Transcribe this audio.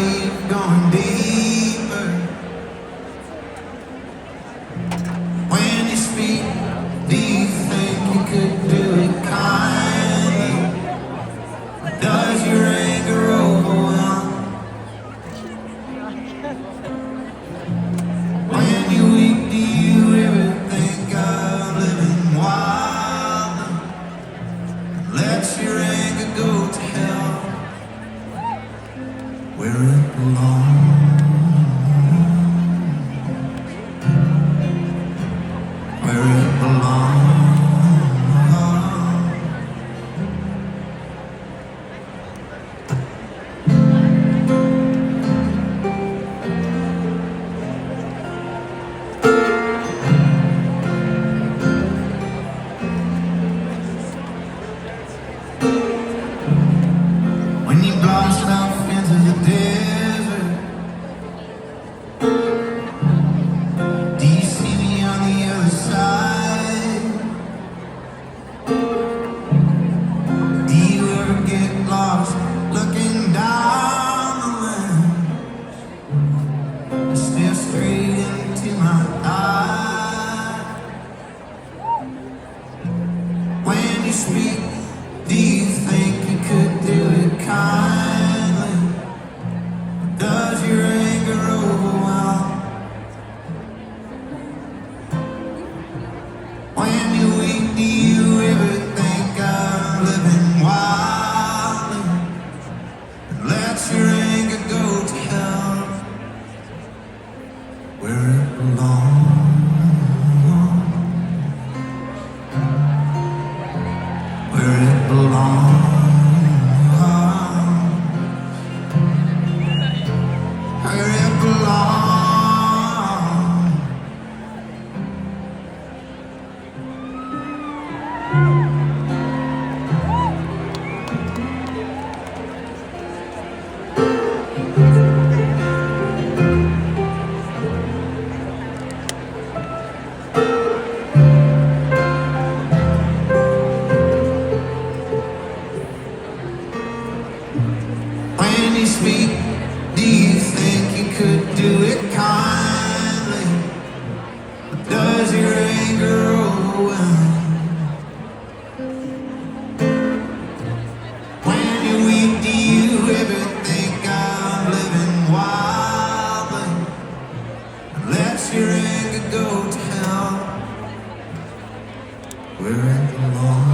you've gone deeper. When you speak, do you think you could do it kindly? Does your anger overwhelm? When you're weak, do you ever think of living wild? Let your anger go to hell, where it belongs, where it belongs. When you blast off into the desert, do you see me on the other side? Do you ever get lost looking down the lane, stare straight into my eyes? When you speak, do you think you could do it kindly? Does your anger overwhelm? When you're weak, do you ever think of living wildly? Let your anger go to hell, where it belongs, where it belongs. Where it belongs. When you speak, do you think you could do it kindly? Or does your anger overwhelm? When you're weak, do you ever think of living wildly? Let your anger go to hell, where it belongs.